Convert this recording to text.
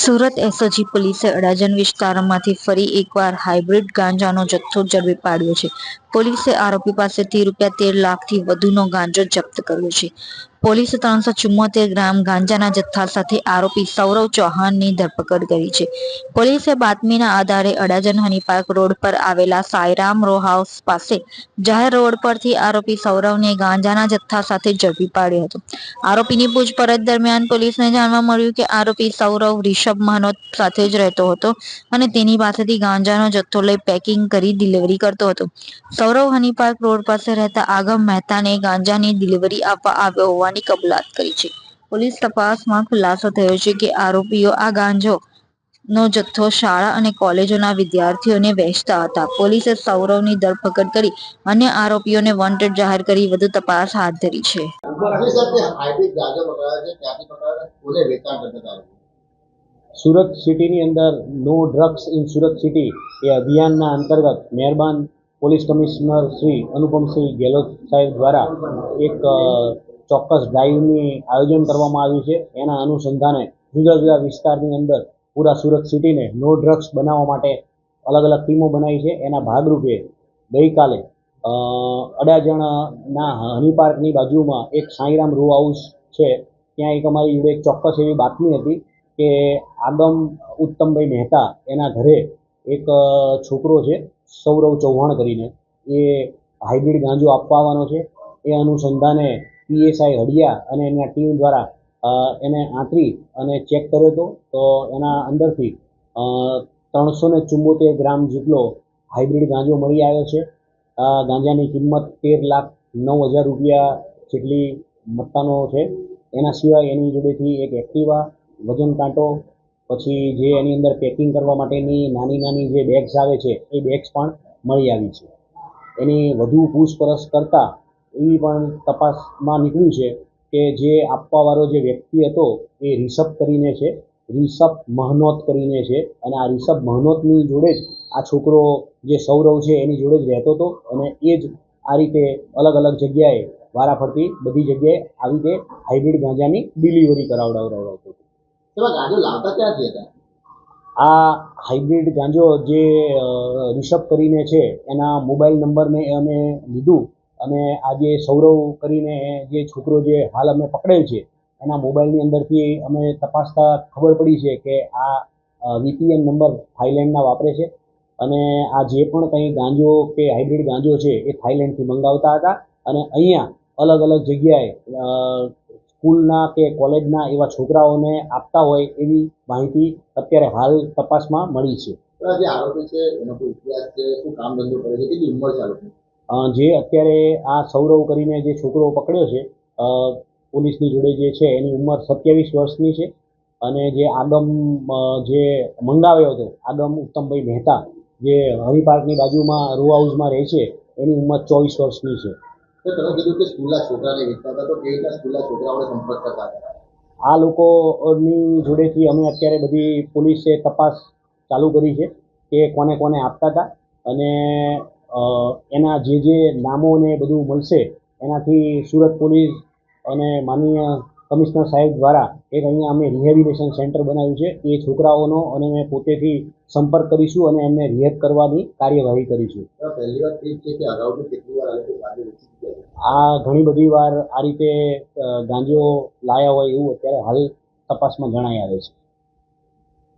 Surat SOG પોલીસે અડાજણ વિસ્તારમાંથી ફરી એકવાર હાઇબ્રિડ ગાંજાનો જથ્થો ઝડપી પાડ્યો છે. પોલીસે આરોપી પાસેથી રૂ.13,00,000થી વધુનો ગાંજો જપ્ત કર્યો છે. પોલીસે 374 ગ્રામ ગાંજાના જથ્થા સાથે આરોપી સૌરવ ચૌહાણની ધરપકડ કરી છે. પોલીસે બાતમીના આધારે અડાજણ હનીપાર્ક રોડ પર આવેલા સાંઈરામ રો હાઉસ પાસે જાહેર રોડ પરથી આરોપી સૌરવને ગાંજાના જથ્થા સાથે ઝડપી પાડ્યો હતો. આરોપીની પૂછપરછ દરમિયાન પોલીસને જાણવા મળ્યું કે આરોપી સૌરવ રિષભ મહનોત સાથે જ રહેતો હતો અને તેની પાસેથી ગાંજાનો જથ્થો લઈ પેકિંગ કરી ડિલિવરી કરતો હતો. સૌરવ હનીપાર્ક રોડ પાસે રહેતા આગમ મહેતાને ગાંજાની ડિલિવરી આપવા આવ્યો હોવાની કબૂલાત કરી છે. પોલીસ તપાસમાં ખુલાસો થયો છે કે આરોપીઓ આ ગાંજાનો જથ્થો શાળા અને કોલેજોના વિદ્યાર્થીઓને વહેંચતા હતા. પોલીસે સૌરવની ધરપકડ કરી અન્ય આરોપીઓને વોન્ટેડ જાહેર કરી વધુ તપાસ હાથ ધરી છે. સુરત સિટીની અંદર no drugs in Surat city એ અભિયાનના અંતર્ગત મહેરબાન પોલીસ કમિશનર શ્રી અનુપમસિંહ ગેહલોત સાહેબ દ્વારા એક ચોક્કસ ડ્રાઈવની આયોજન કરવામાં આવ્યું છે. એના અનુસંધાને જુદા જુદા વિસ્તારની અંદર પૂરા સુરત સિટીને નો ડ્રગ્સ બનાવવા માટે અલગ અલગ ટીમો બનાવી છે. એના ભાગરૂપે ગઈકાલે અડાજણના હનીપાર્કની બાજુમાં એક સાંઈરામ રો હાઉસ છે. ત્યાં એક અમારી જોડે એક ચોક્કસ એવી બાતમી હતી કે આગમ ઉત્તમભાઈ મહેતા એના ઘરે એક છોકરો છે સૌરવ ચૌહાણ કરીને, એ હાઇબ્રિડ ગાંજો આપવા આવવાનો છે. એ અનુસંધાને પીએસઆઈ હડિયા અને એના ટીમ દ્વારા એને આંતરી અને ચેક કર્યો હતો. તો એના અંદરથી 374 ગ્રામ જેટલો હાઇબ્રિડ ગાંજો મળી આવ્યો છે. ગાંજાની કિંમત 13,09,000 રૂપિયા જેટલી મત્તાનો છે. એના સિવાય એની જોડેથી એક એક્ટિવા, વજન કાંટો, પછી જે એની અંદર પેકિંગ કરવા માટેની નાની નાની જે બેગ્સ આવે છે એ બેગ્સ પણ મળી આવી છે. એની વધુ પૂછપરછ કરતાં એવી પણ તપાસમાં નીકળ્યું છે કે જે આપવાવાળો જે વ્યક્તિ હતો એ રિષભ કરીને છે, રિષભ મહનોત કરીને છે. અને આ રિષભ મહનોતની જોડે જ આ છોકરો જે સૌરવ છે એની જોડે જ રહેતો હતો અને એ જ આ રીતે અલગ અલગ જગ્યાએ વારાફરતી બધી જગ્યાએ આવી રીતે હાઇબ્રિડ ગાંજાની ડિલિવરી કરાવડાવતો હતો. ગાંજો લાવતા ક્યાંથી હતા? આ હાઇબ્રિડ ગાંજો જે રિષભ કરીને છે એના મોબાઈલ નંબરને અમે લીધું અને આ જે સૌરવ કરીને જે છોકરો જે હાલ અમે પકડેલ છે એના મોબાઈલની અંદરથી અમે તપાસતા ખબર પડી છે કે આ VPN નંબર થાઈલેન્ડના વાપરે છે અને આ જે પણ કંઈ ગાંજો કે હાઇબ્રિડ ગાંજો છે એ થાઈલેન્ડથી મંગાવતા હતા અને અહીંયા અલગ અલગ જગ્યાએ સ્કૂલના કે કોલેજના એવા છોકરાઓને આપતા હોય એવી માહિતી અત્યારે હાલ તપાસમાં મળી છે. જે આરોપી છે એનો કોઈ ઇતિહાસ છે, શું કામ ધંધો કરે છે, કેટલી ઉંમર છે આરોપી? જે અત્યારે આ સૌરવ કરીને જે છોકરો પકડ્યો છે પોલીસની જોડે જે છે એની ઉંમર 27 વર્ષની છે અને જે આગમ જે મંગાવ્યો હતો આગમ ઉત્તમભાઈ મહેતા જે હરિપાર્કની બાજુમાં રો હાઉસમાં રહે છે એની ઉંમર 24 વર્ષની છે. તો તમે કીધું કે સ્કૂલના છોકરાને વેચતા હતા, તો કેવી રીતના સ્કૂલના છોકરાઓને સંપર્ક કરતા હતા? આ લોકોની જોડેથી અમે અત્યારે બધી પોલીસે તપાસ ચાલુ કરી છે કે કોને કોને આપતા હતા અને એના જે નામો ને બધું મળશે એનાથી સુરત પોલીસ અને માનનીય કમિશનર સાહેબ દ્વારા એક અહીંયા અમે રિહેબિલિટેશન સેન્ટર બનાવ્યું છે. એ છોકરાઓનો અને અમે પોતેથી સંપર્ક કરીશું અને એમને રિહેબ કરવાની કાર્યવાહી કરીશું. પહેલી વાત એ છે કે અગાઉથી કેટલી વાર આ ઘણી બધી વાર આ રીતે ગાંજો લાયા હોય એવું અત્યારે હાલ તપાસમાં જણાઈ આવે છે.